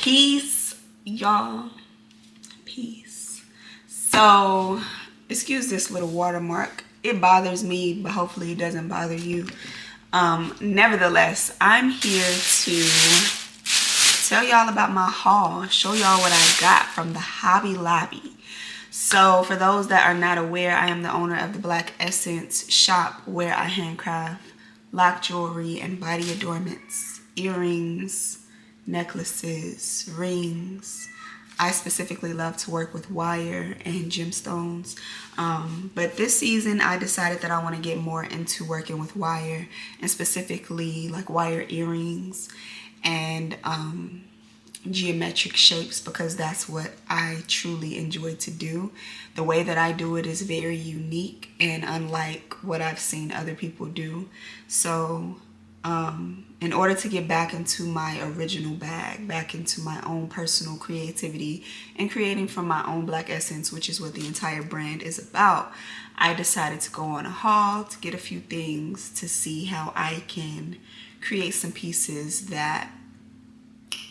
Peace, y'all. Peace. So, excuse this little watermark. It bothers me, but hopefully it doesn't bother you. Nevertheless, I'm here to tell y'all about my haul, show y'all what I got from the Hobby Lobby. So for those that are not aware, I am the owner of the Black Essence shop where I handcraft lock jewelry and body adornments, earrings, necklaces, rings. I specifically love to work with wire and gemstones. But this season I decided that I want to get more into working with wire, and specifically like wire earrings and geometric shapes, because that's what I truly enjoy to do. The way that I do it is very unique and unlike what I've seen other people do. So in order to get back into my original bag, back into my own personal creativity and creating from my own Black Essence, which is what the entire brand is about, I decided to go on a haul to get a few things to see how I can create some pieces that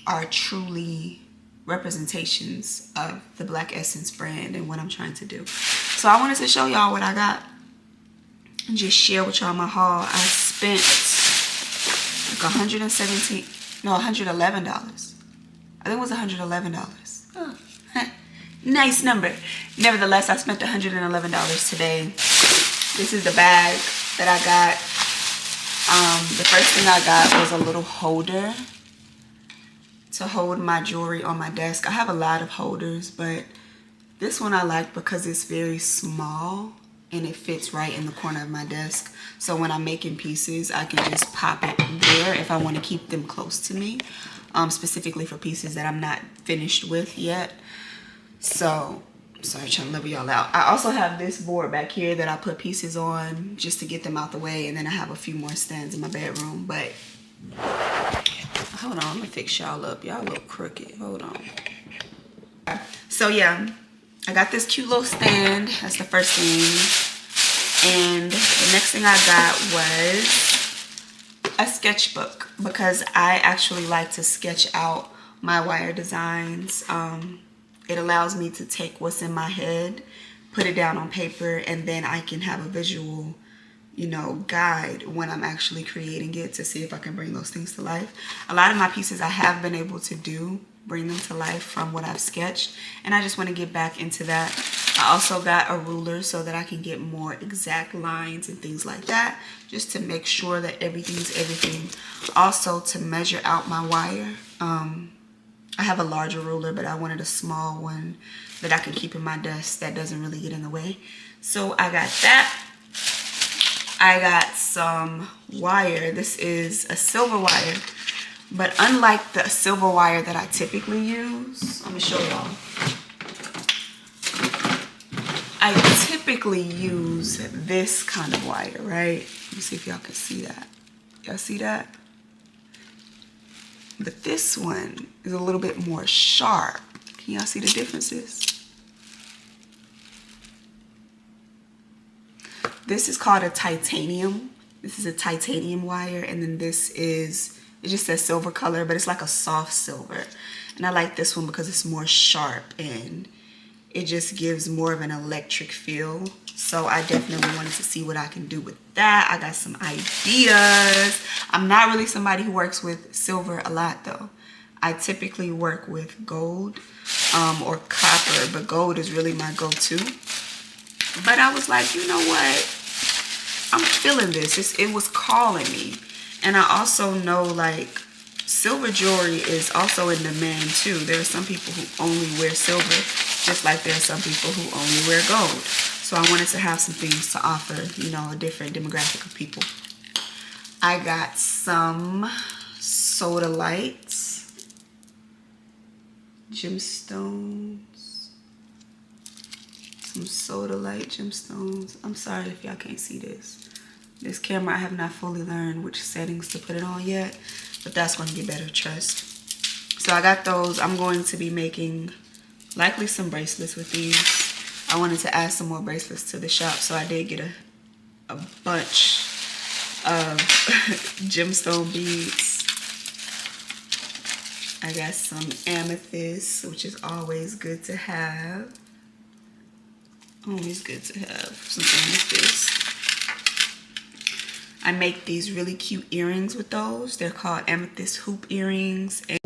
are truly representations of the Black Essence brand and what I'm trying to do. So I wanted to show y'all what I got and just share with y'all my haul. I spent like $111. I think it was $111. Oh, nice number. Nevertheless, I spent $111 today. This is the bag that I got. The first thing I got was a little holder to hold my jewelry on my desk. I have a lot of holders, but this one I like because it's very small and it fits right in the corner of my desk. So when I'm making pieces, I can just pop it there if I want to keep them close to me, specifically for pieces that I'm not finished with yet. So, sorry, trying to level y'all out. I also have this board back here that I put pieces on just to get them out the way, and then I have a few more stands in my bedroom, but hold on, let me fix y'all up. Y'all look crooked. Hold on. So yeah, I got this cute little stand. That's the first thing. And the next thing I got was a sketchbook, because I actually like to sketch out my wire designs. It allows me to take what's in my head, put it down on paper, and then I can have a visual, you know, guide when I'm actually creating it to see if I can bring those things to life. A lot of my pieces I have been able to bring them to life from what I've sketched, and I just want to get back into that. I also got a ruler so that I can get more exact lines and things like that, just to make sure that everything's everything. Also to measure out my wire. I have a larger ruler, but I wanted a small one that I can keep in my desk that doesn't really get in the way. So I got that. I got some wire. This is a silver wire, but unlike the silver wire that I typically use, let me show y'all. I typically use this kind of wire, right? Let me see if y'all can see that. Y'all see that? But this one is a little bit more sharp. Can y'all see the differences? This is called a titanium. This is a titanium wire, and then this is, it just says silver color, but it's like a soft silver. And I like this one because it's more sharp and it just gives more of an electric feel. So I definitely wanted to see what I can do with that. I got some ideas. I'm not really somebody who works with silver a lot though. I typically work with gold or copper, but gold is really my go-to. But I was like, you know what? I'm feeling this. It was calling me. And I also know like silver jewelry is also in demand too. There are some people who only wear silver, just like there are some people who only wear gold. So I wanted to have some things to offer, you know, a different demographic of people. I got some sodalite gemstones. Some sodalite gemstones. I'm sorry if y'all can't see this. This camera, I have not fully learned which settings to put it on yet, but that's going to get better, trust. So I got those. I'm going to be making likely some bracelets with these. I wanted to add some more bracelets to the shop, so I did get a bunch of gemstone beads. I got some amethyst, which is always good to have. Always good to have some amethyst. I make these really cute earrings with those. They're called amethyst hoop earrings. And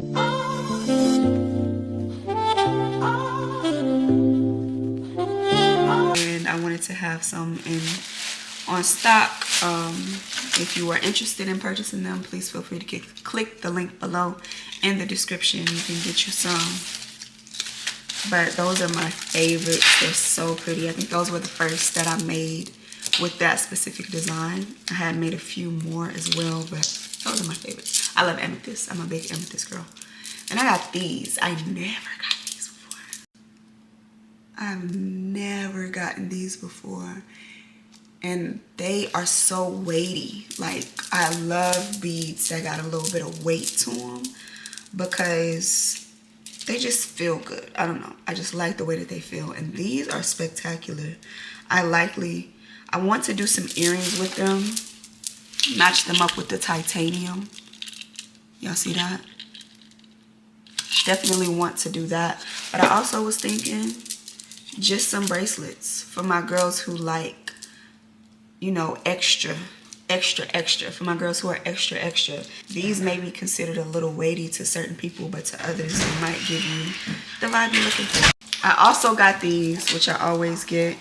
I wanted to have some on stock. If you are interested in purchasing them, please feel free to click the link below in the description. You can get you some. But those are my favorites. They're so pretty. I think those were the first that I made with that specific design. I had made a few more as well, but those are my favorites. I love amethyst. I'm a big amethyst girl. And I got these. I never got these before. I've never gotten these before. And they are so weighty. Like, I love beads that got a little bit of weight to them because they just feel good. I don't know. I just like the way that they feel. And these are spectacular. I want to do some earrings with them. Match them up with the titanium. Y'all see that? Definitely want to do that. But I also was thinking just some bracelets for my girls who like, you know, extra. For my girls who are extra. These may be considered a little weighty to certain people, but to others, they might give you the vibe you're looking for. I also got these, which I always get.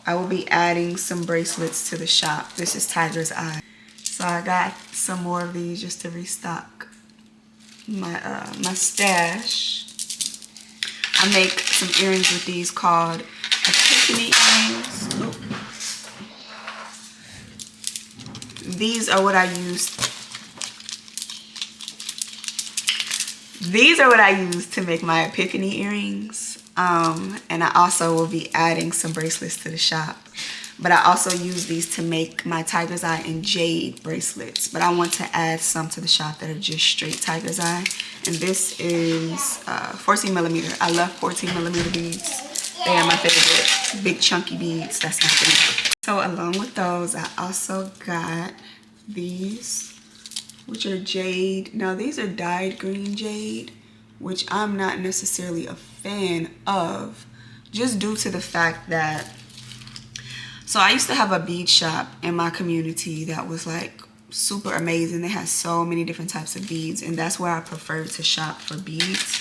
I will be adding some bracelets to the shop. This is Tiger's Eye. So I got some more of these just to restock my stash. I make some earrings with these called Epiphany earrings. Nope. These are what I use. These are what I use to make my Epiphany earrings. And I also will be adding some bracelets to the shop. But I also use these to make my Tiger's Eye and jade bracelets. But I want to add some to the shop that are just straight Tiger's Eye. And this is 14 millimeter. I love 14 millimeter beads. They are my favorite. Big chunky beads. That's my favorite. So along with those, I also got these, which are jade. Now these are dyed green jade, which I'm not necessarily a fan of, just due to the fact that, so I used to have a bead shop in my community that was like super amazing. They had so many different types of beads, and that's where I preferred to shop for beads.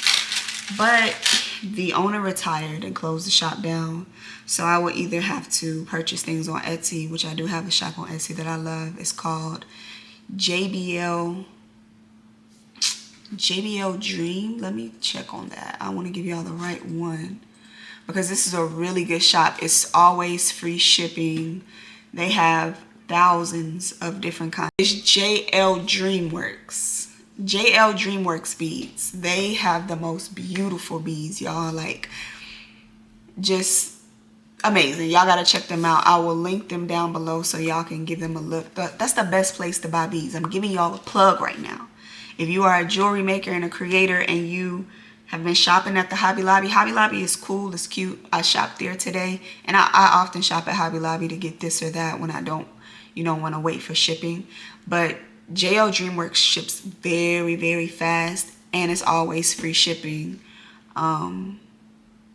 But the owner retired and closed the shop down. So I would either have to purchase things on Etsy, which I do have a shop on Etsy that I love. It's called JBL Dream. Let me check on that. I want to give y'all the right one because this is a really good shop. It's always free shipping. They have thousands of different kinds. It's JL Dreamworks. JL Dreamworks beads. They have the most beautiful beads, y'all. Like, just amazing. Y'all gotta check them out. I will link them down below so y'all can give them a look. That's the best place to buy beads. I'm giving y'all a plug right now. If you are a jewelry maker and a creator and you have been shopping at the Hobby Lobby. Hobby Lobby is cool, it's cute. I shopped there today, and I often shop at Hobby Lobby to get this or that when I don't, you know, want to wait for shipping. But JL Dreamworks ships very, very fast, and it's always free shipping. And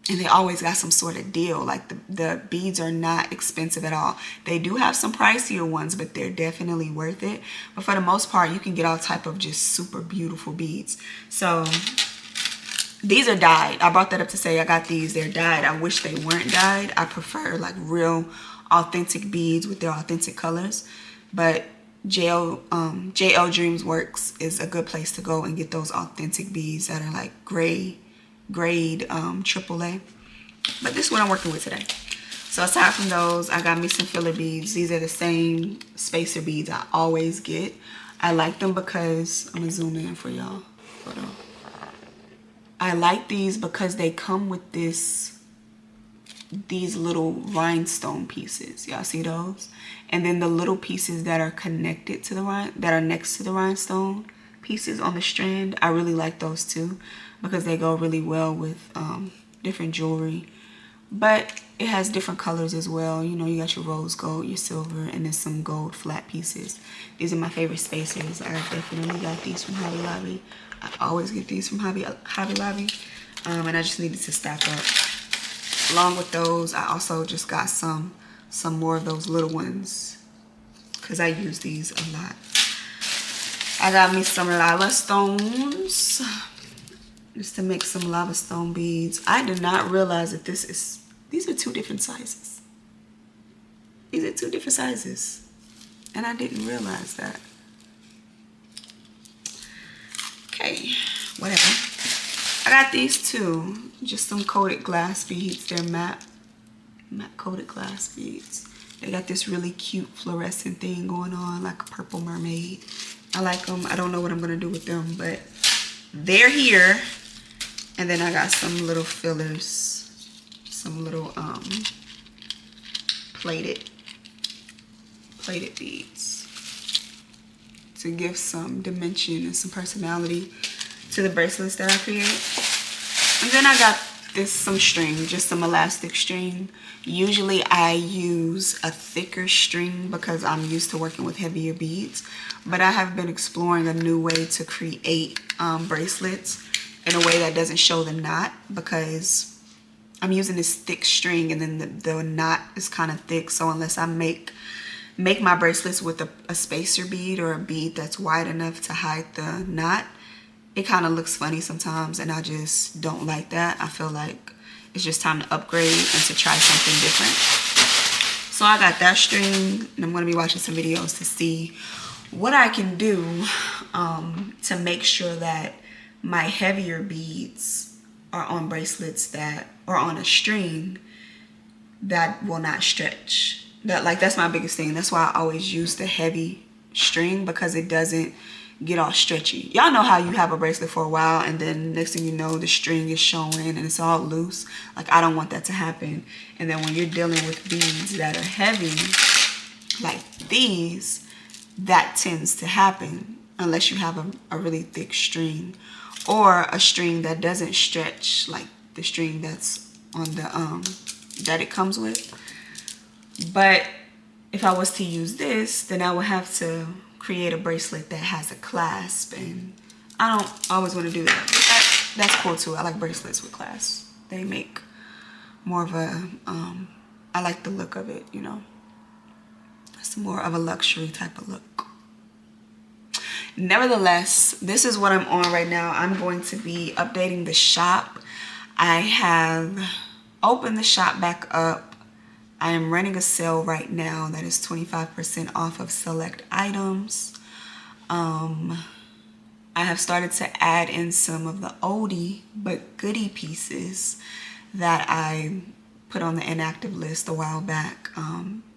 they always got some sort of deal. Like the beads are not expensive at all. They do have some pricier ones, but they're definitely worth it. But for the most part, you can get all type of just super beautiful beads. So these are dyed. I brought that up to say I got these. They're dyed. I wish they weren't dyed. I prefer like real authentic beads with their authentic colors. But JL Dreamworks is a good place to go and get those authentic beads that are like grade AAA. But this is what I'm working with today. So aside from those, I got me some filler beads. These are the same spacer beads I always get. I like them because, I'm gonna zoom in for y'all. Hold on. I like these because they come with these little rhinestone pieces. Y'all see those? And then the little pieces that are connected to the that are next to the rhinestone pieces on the strand. I really like those too because they go really well with different jewelry but it has different colors as well. You know, you got your rose gold, your silver, and then some gold flat pieces. These are my favorite spacers. I definitely got these from Hobby Lobby. I always get these from Hobby Lobby. And I just needed to stack up. Along with those, I also just got some more of those little ones because I use these a lot. I got me some lava stones just to make some lava stone beads. I did not realize that these are 2 different sizes. These are 2 different sizes. And I didn't realize that. Okay, whatever. I got these 2, just some coated glass beads. They're matte coated glass beads. They got this really cute fluorescent thing going on, like a purple mermaid. I like them. I don't know what I'm gonna do with them, but they're here. And then I got some little fillers, some little plated beads to give some dimension and some personality to the bracelets that I create. And then I got some string, just some elastic string. Usually I use a thicker string because I'm used to working with heavier beads, but I have been exploring a new way to create bracelets in a way that doesn't show the knot, because I'm using this thick string and then the knot is kind of thick. So unless I make my bracelets with a spacer bead or a bead that's wide enough to hide the knot, it kind of looks funny sometimes, and I just don't like that. I feel like it's just time to upgrade and to try something different. So I got that string, and I'm going to be watching some videos to see what I can do to make sure that my heavier beads are on bracelets that are on a string that will not stretch. That's my biggest thing. That's why I always use the heavy string, because it doesn't get all stretchy. Y'all know how you have a bracelet for a while and then next thing you know the string is showing and it's all loose. Like, I don't want that to happen. And then when you're dealing with beads that are heavy like these, that tends to happen unless you have a really thick string, or a string that doesn't stretch like the string that's on the that it comes with. But if I was to use this, then I would have to create a bracelet that has a clasp, and I don't always want to do that. But that's cool too. I like bracelets with clasps. They make more of a I like the look of it, you know. It's more of a luxury type of look. Nevertheless, this is what I'm on right now. I'm going to be updating the shop. I have opened the shop back up. I am running a sale right now that is 25% off of select items. I have started to add in some of the oldie but goodie pieces that I put on the inactive list a while back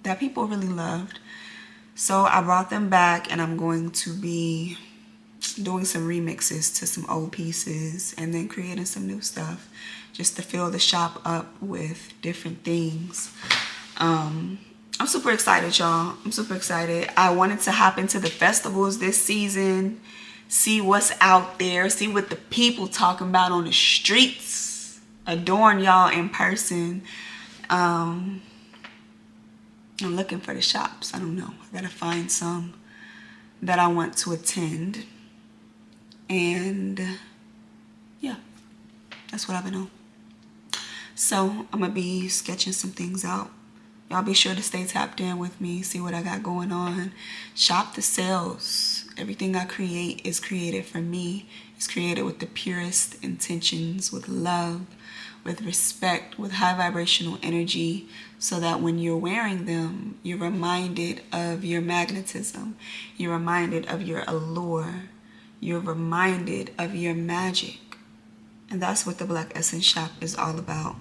that people really loved. So I brought them back, and I'm going to be doing some remixes to some old pieces and then creating some new stuff just to fill the shop up with different things. I'm super excited, y'all. I'm super excited. I wanted to hop into the festivals this season, see what's out there, see what the people talking about on the streets, adorn y'all in person. I'm looking for the shops. I don't know. I gotta find some that I want to attend. And yeah, that's what I've been on. So I'm gonna be sketching some things out. Y'all be sure to stay tapped in with me, see what I got going on. Shop the sales. Everything I create is created for me. It's created with the purest intentions, with love, with respect, with high vibrational energy, so that when you're wearing them, you're reminded of your magnetism. You're reminded of your allure. You're reminded of your magic. And that's what the Black Essence Shop is all about.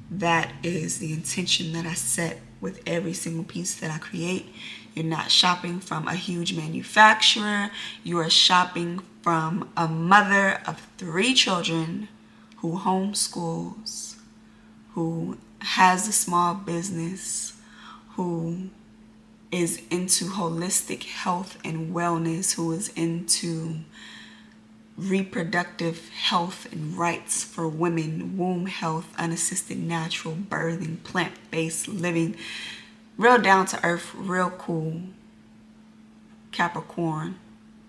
That is the intention that I set with every single piece that I create. You're not shopping from a huge manufacturer. You are shopping from a mother of 3 children who homeschools, who has a small business, who is into holistic health and wellness, who is into reproductive health and rights for women, womb health, unassisted natural birthing, plant-based living, real down to earth, real cool Capricorn.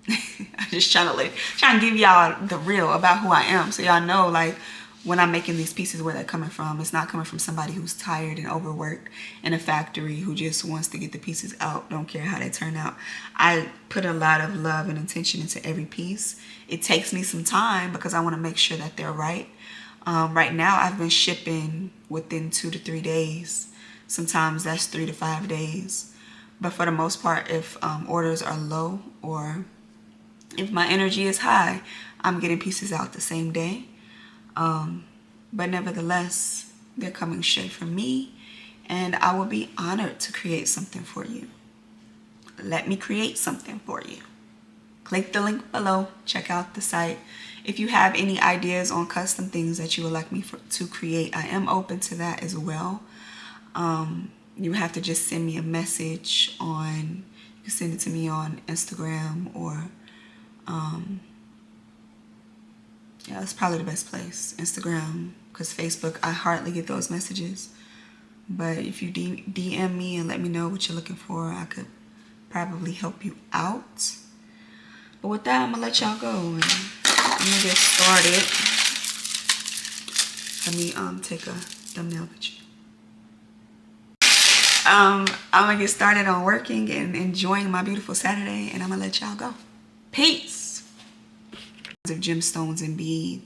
I'm just trying to give y'all the real about who I am, so y'all know, like, when I'm making these pieces, where they're coming from. It's not coming from somebody who's tired and overworked in a factory who just wants to get the pieces out, don't care how they turn out. I put a lot of love and intention into every piece. It takes me some time because I want to make sure that they're right. Right now, I've been shipping within 2 to 3 days. Sometimes that's 3 to 5 days. But for the most part, if orders are low or if my energy is high, I'm getting pieces out the same day. But nevertheless, they're coming straight from me, and I will be honored to create something for you. Let me create something for you. Click the link below. Check out the site. If you have any ideas on custom things that you would like me to create, I am open to that as well. You have to just send me a message on, you can send it to me on Instagram or yeah, that's probably the best place, Instagram, because Facebook, I hardly get those messages. But if you DM me and let me know what you're looking for, I could probably help you out. But with that, I'm going to let y'all go and I'm going to get started. Let me take a thumbnail picture. I'm going to get started on working and enjoying my beautiful Saturday, and I'm going to let y'all go. Peace. Of gemstones and beads.